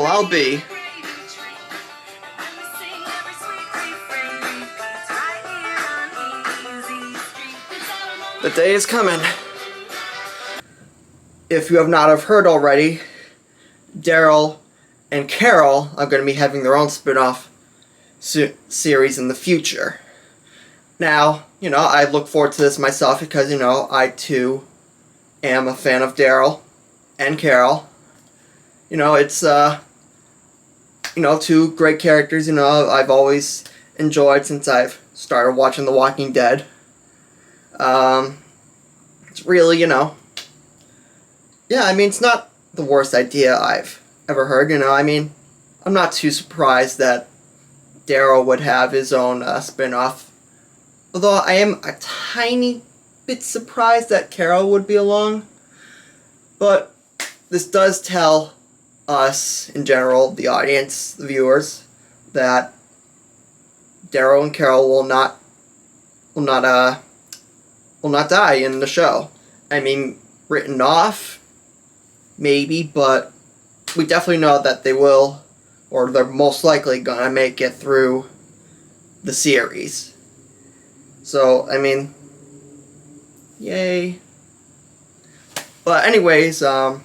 Well, I'll be. The day is coming. If you have not have heard already, Daryl and Carol are going to be having their own spin-off series in the future. Now, I look forward to this myself because, I too am a fan of Daryl and Carol. It's, two great characters, I've always enjoyed since I've started watching The Walking Dead. It's really, yeah, it's not the worst idea I've ever heard, I'm not too surprised that Daryl would have his own spin-off. Although I am a tiny bit surprised that Carol would be along. But this does tell us, in general, the audience, the viewers, that Daryl and Carol will not die in the show. Written off, maybe, but we definitely know that they will, or they're most likely gonna make it through the series. So, yay. But anyways, I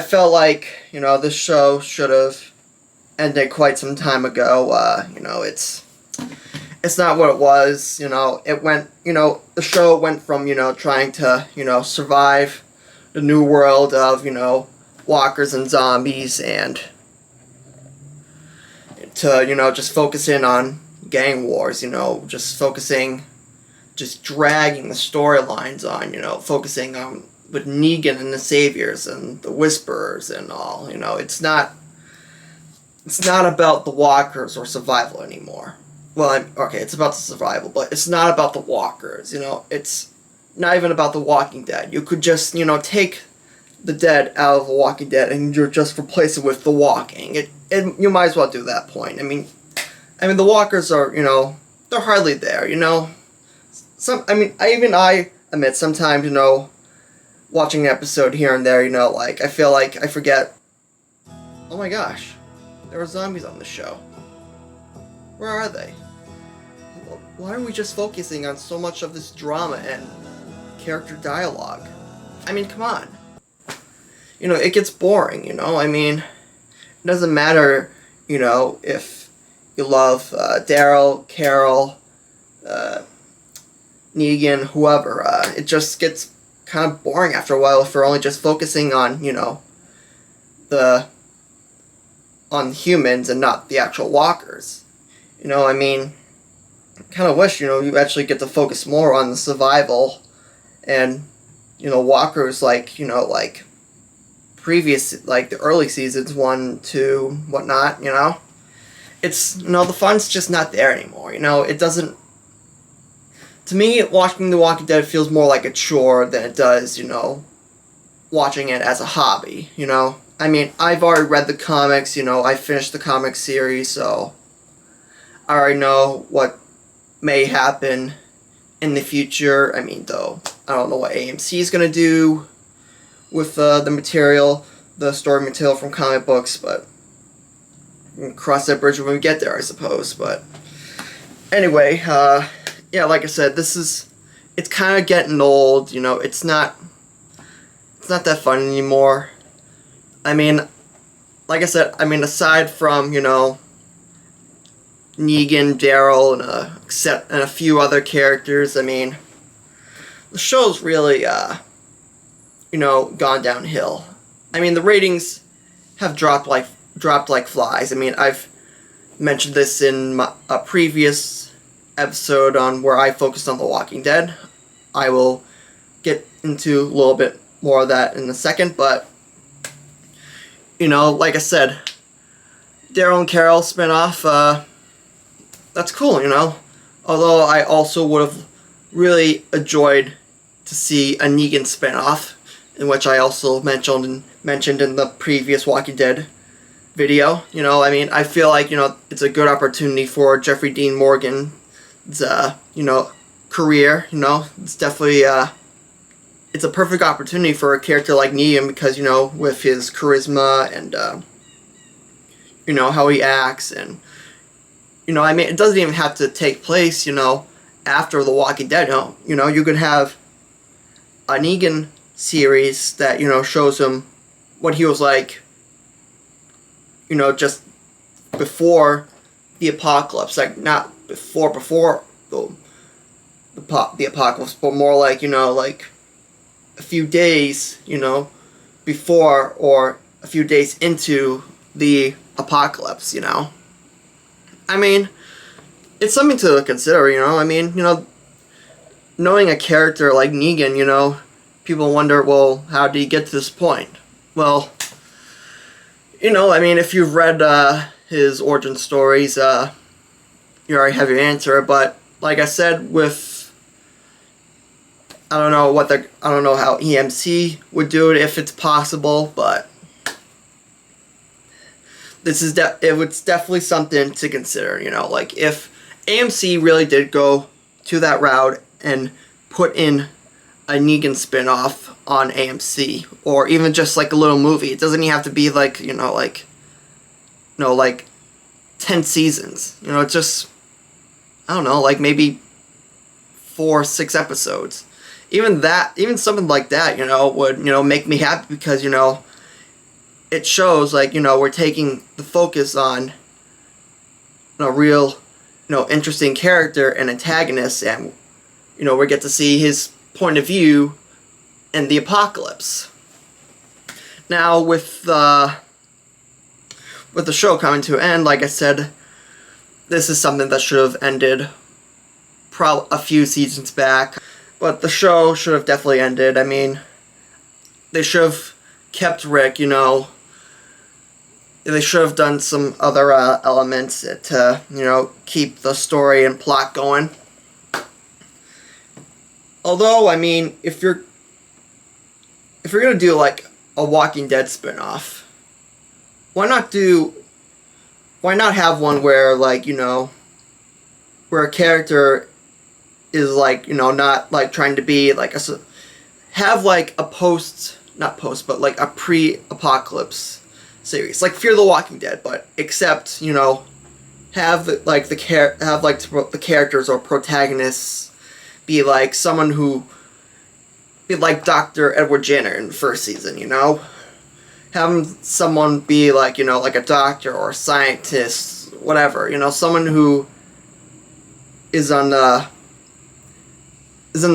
felt like, this show should have ended quite some time ago. It's not what it was, it went, the show went from, trying to, survive the new world of, walkers and zombies, and to, just focus in on gang wars, just dragging the storylines on, focusing on with Negan and the Saviors and the Whisperers and all, it's not about the walkers or survival anymore. Well, it's about the survival, but it's not about the walkers, it's not even about The Walking Dead. You could just, take the dead out of The Walking Dead and you're just replace it with The Walking. You might as well do that point. The walkers are, they're hardly there, I admit sometimes, watching an episode here and there, I feel like I forget, oh my gosh, there are zombies on the show. Where are they? Why are we just focusing on so much of this drama and character dialogue? Come on. It gets boring, it doesn't matter, if you love Daryl, Carol, Negan, whoever. It just gets kind of boring after a while if we're only just focusing on, on humans and not the actual walkers. I kind of wish, you actually get to focus more on the survival and, walkers like previous, like the early seasons, 1, 2, whatnot, It's, the fun's just not there anymore, it doesn't, to me, watching The Walking Dead feels more like a chore than it does, watching it as a hobby, I've already read the comics, I finished the comic series, so I already know what may happen in the future. Though, I don't know what AMC is going to do with the story material from comic books, but we can cross that bridge when we get there, I suppose. But anyway, yeah, like I said, it's kind of getting old, it's not that fun anymore. Like I said, aside from, Negan, Daryl, and a few other characters, the show's really, gone downhill. The ratings have dropped like flies. I've mentioned this in a previous episode on where I focused on The Walking Dead. I will get into a little bit more of that in a second, but, like I said, Daryl and Carol spinoff, that's cool, Although I also would have really enjoyed to see a Negan spinoff, in which I also mentioned in the previous Walking Dead video. I feel like, it's a good opportunity for Jeffrey Dean Morgan's, career. It's definitely, it's a perfect opportunity for a character like Negan because, with his charisma and, how he acts and, it doesn't even have to take place, after The Walking Dead. You could have a Negan series that, shows him what he was like, just before the apocalypse. Like, not before the apocalypse, but more like, like a few days, before or a few days into the apocalypse, I mean, it's something to consider, knowing a character like Negan, people wonder, well, how did he get to this point? Well, if you've read his origin stories, you already have your answer, but like I said, I don't know how EMC would do it if it's possible, but it's definitely something to consider, like if AMC really did go to that route and put in a Negan spin-off on AMC, or even just like a little movie. It doesn't even have to be like, like 10 seasons. Just, I don't know, like maybe 4 or 6 episodes. Even something like that, would, make me happy because, it shows, like, we're taking the focus on a real, interesting character and antagonist, and, we get to see his point of view in the apocalypse. Now, with the show coming to an end, like I said, this is something that should have ended a few seasons back. But the show should have definitely ended. I mean, they should have kept Rick, They should have done some other elements to, keep the story and plot going. Although, I mean, if you're gonna do like a Walking Dead spinoff, why not have one where, like, where a character is like, not like trying to be like have like a but like a pre-apocalypse series, like Fear the Walking Dead, but except, have the characters or protagonists be like someone who be like Dr. Edward Jenner in the first season, Have someone be like, like a doctor or a scientist, whatever, someone who is in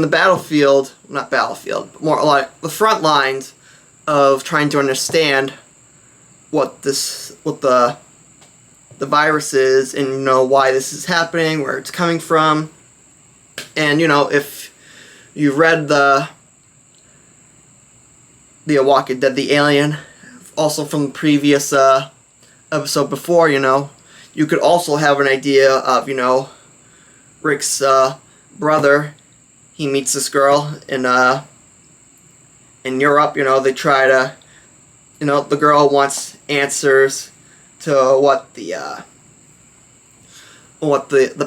the battlefield, not battlefield, but more like the front lines of trying to understand what the virus is, and why this is happening, where it's coming from. And if you read the Walking Dead, the Alien, also from the previous episode before, you could also have an idea of, Rick's brother. He meets this girl in Europe. They try to, the girl wants answers to what the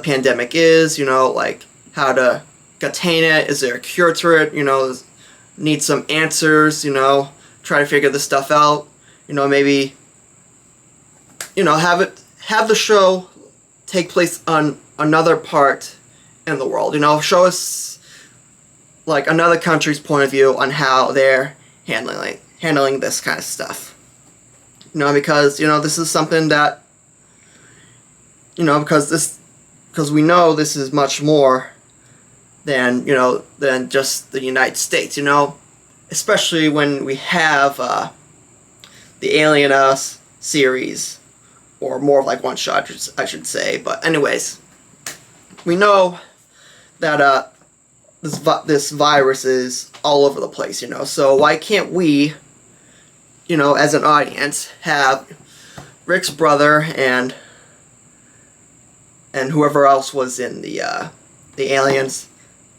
pandemic is. Like how to contain it. Is there a cure to it? Need some answers. Try to figure this stuff out. Maybe. Have the show take place on another part in the world. Show us like another country's point of view on how they're handling this kind of stuff. Because this is something that because we know this is much more than than just the United States. Especially when we have the Alien series, or more of like one shot, I should say. But anyways, we know that this virus is all over the place, so why can't we, as an audience, have Rick's brother and whoever else was in the Aliens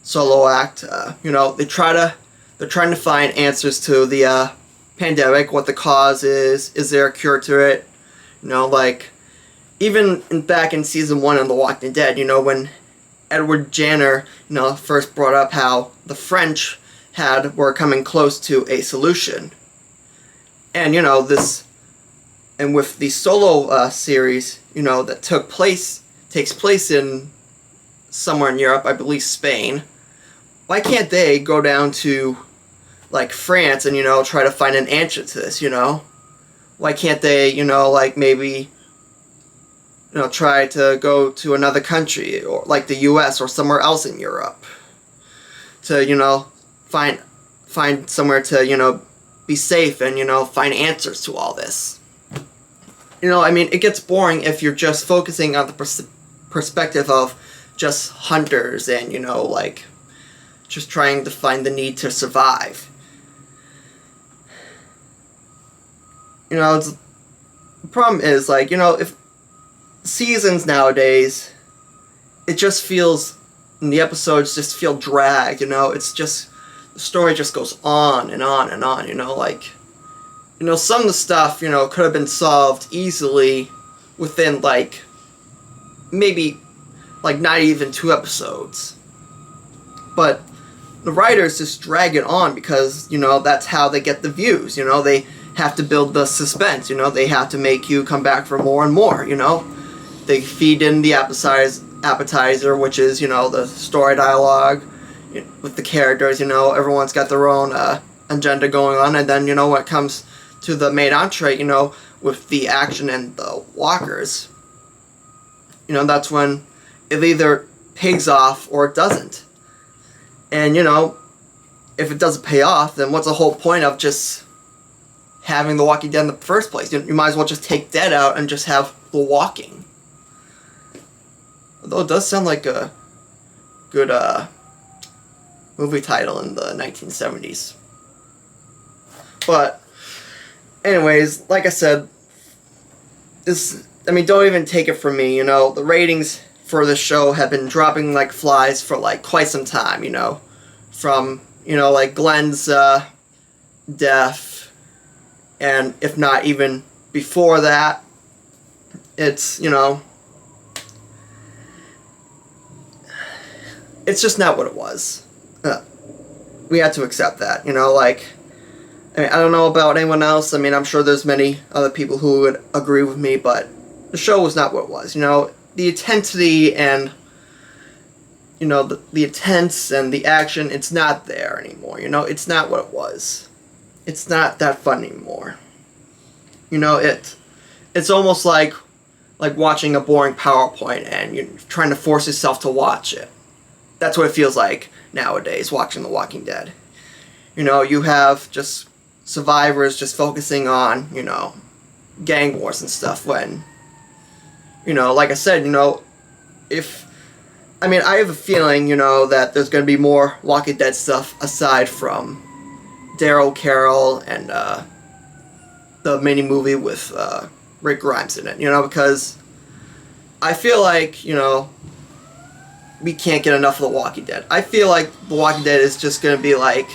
solo act, they're trying to find answers to the pandemic, what the cause is there a cure to it, like, even back in season 1 of The Walking Dead, when Edward Jenner, first brought up how the French were coming close to a solution. And and with the Solo series, that takes place in somewhere in Europe, I believe Spain. Why can't they go down to like France and try to find an answer to this? Why can't they maybe try to go to another country, or like the U.S. or somewhere else in Europe to find somewhere to be safe and find answers to all this. It gets boring if you're just focusing on the perspective of just hunters and just trying to find the need to survive. The problem is if seasons nowadays, it just feels, and the episodes just feel dragged. It's just, the story just goes on and on and on. Some of the stuff could have been solved easily within maybe not even 2 episodes, but the writers just drag it on because that's how they get the views. They have to build the suspense. They have to make you come back for more and more. They feed in the appetizer, which is the story dialogue with the characters. Everyone's got their own agenda going on, and then when it comes to the main entree, with the action and the walkers, that's when it either pays off or it doesn't. And if it doesn't pay off, then what's the whole point of just having The Walking Dead in the first place? You might as well just take Dead out and just have The Walking. Although it does sound like a good movie title in the 1970s. But anyways, like I said, don't even take it from me. The ratings for the show have been dropping like flies for quite some time. From Glenn's death, and if not even before that, it's it's just not what it was. We had to accept that. I don't know about anyone else. I'm sure there's many other people who would agree with me, but the show was not what it was. The intensity and the intense and the action, it's not there anymore. It's not what it was. It's not that fun anymore. It's almost like watching a boring PowerPoint and you're trying to force yourself to watch it. That's what it feels like nowadays watching The Walking Dead. You have just survivors just focusing on, gang wars and stuff when, like I said, I have a feeling, that there's going to be more Walking Dead stuff aside from Daryl Carroll and the mini movie with Rick Grimes in it, because I feel like, we can't get enough of The Walking Dead. I feel like The Walking Dead is just going to be like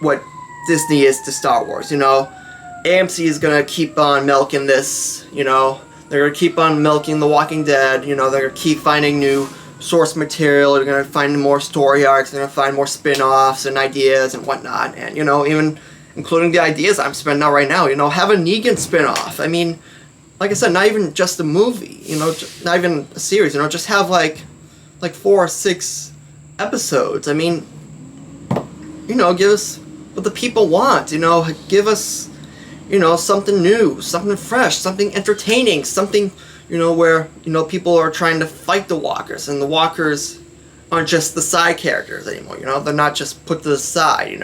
what Disney is to Star Wars. AMC is going to keep on milking this, they're going to keep on milking The Walking Dead, they're going to keep finding new source material, they're going to find more story arcs, they're going to find more spin-offs and ideas and whatnot, and, even including the ideas I'm spinning out right now, have a Negan spin-off. Like I said, not even just a movie, not even a series, just have like 4 or 6 episodes. Give us what the people want, give us, something new, something fresh, something entertaining, something, where, people are trying to fight the walkers, and the walkers aren't just the side characters anymore, they're not just put to the side,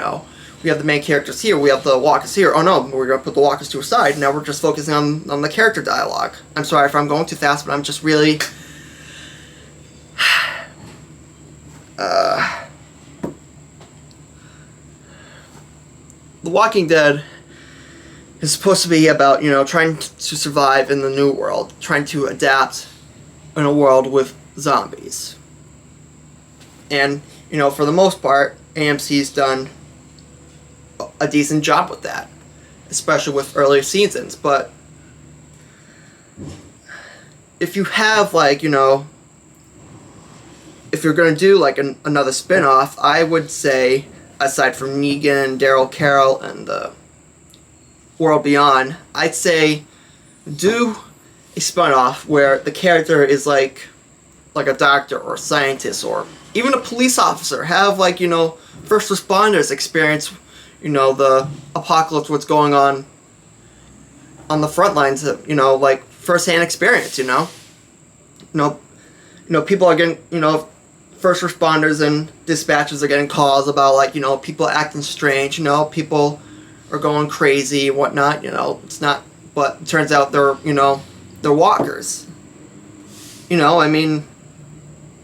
we have the main characters here, we have the walkers here, oh no, we're going to put the walkers to a side, now we're just focusing on the character dialogue. I'm sorry if I'm going too fast, but I'm just really... The Walking Dead is supposed to be about, trying to survive in the new world, trying to adapt in a world with zombies. And, for the most part, AMC's done a decent job with that, especially with earlier seasons, but if you have, if you're going to do, another spin-off, I would say aside from Negan, Daryl Carroll, and the World Beyond, I'd say do a spinoff where the character is like a doctor or a scientist or even a police officer. Have like, you know, first responders experience, you know, the apocalypse, what's going on the front lines, of, you know, like first-hand experience, you know. People are getting, you know, first responders and dispatchers are getting calls about, like, you know, people acting strange, you know, people are going crazy and whatnot, you know. It's not, but it turns out they're, you know, they're walkers. You know, I mean,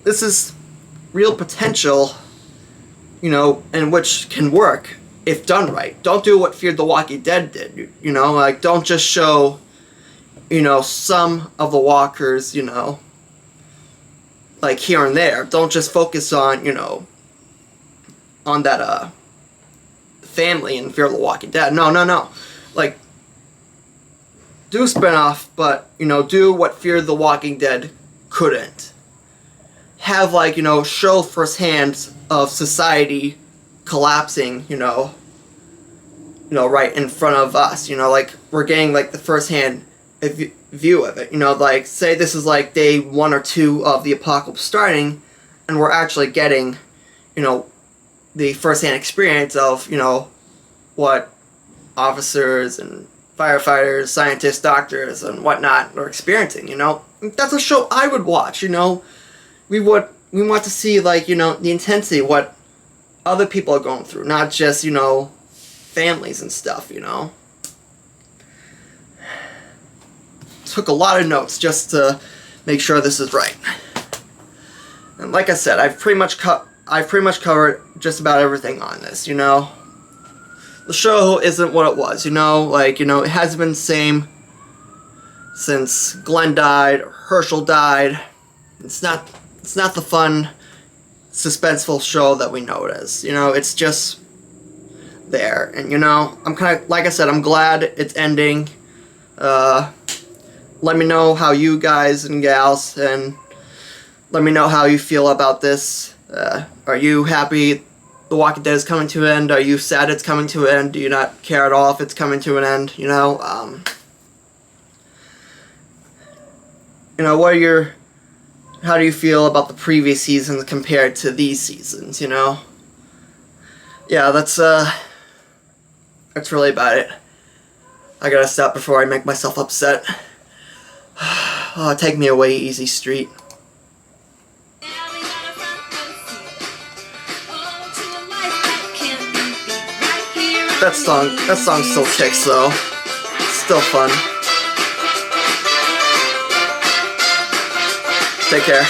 this is real potential, you know, and which can work if done right. Don't do what Fear the Walking Dead did, you know, like, don't just show, you know, some of the walkers, you know, like here and there. Don't just focus on, you know, on that family in Fear the Walking Dead. No. Like, do a spinoff, but, you know, do what Fear the Walking Dead couldn't. Have, like, you know, show firsthand of society collapsing, you know, right in front of us, you know, like, we're getting, like, the first-hand view of it, you know, like, say this is, like, day 1 or 2 of the apocalypse starting, and we're actually getting, you know, the first-hand experience of, you know, what officers and firefighters, scientists, doctors, and whatnot are experiencing, you know. That's a show I would watch, you know. We want to see, like, you know, the intensity, what other people are going through, not just, you know, families and stuff, you know. Took a lot of notes just to make sure this is right. And like I said, I've pretty much covered just about everything on this, you know. The show isn't what it was, you know, like, you know, it hasn't been the same since Glenn died or Herschel died. It's not the fun, suspenseful show that we know it as. You know, it's just there. And, you know, I'm kind of, like I said, I'm glad it's ending. Let me know how you guys and gals, and let me know how you feel about this. Are you happy The Walking Dead is coming to an end? Are you sad it's coming to an end? Do you not care at all if it's coming to an end? You know, how do you feel about the previous seasons compared to these seasons, you know? Yeah, that's really about it. I gotta stop before I make myself upset. Oh, take me away, Easy Street. That song still kicks though. It's still fun. Take care.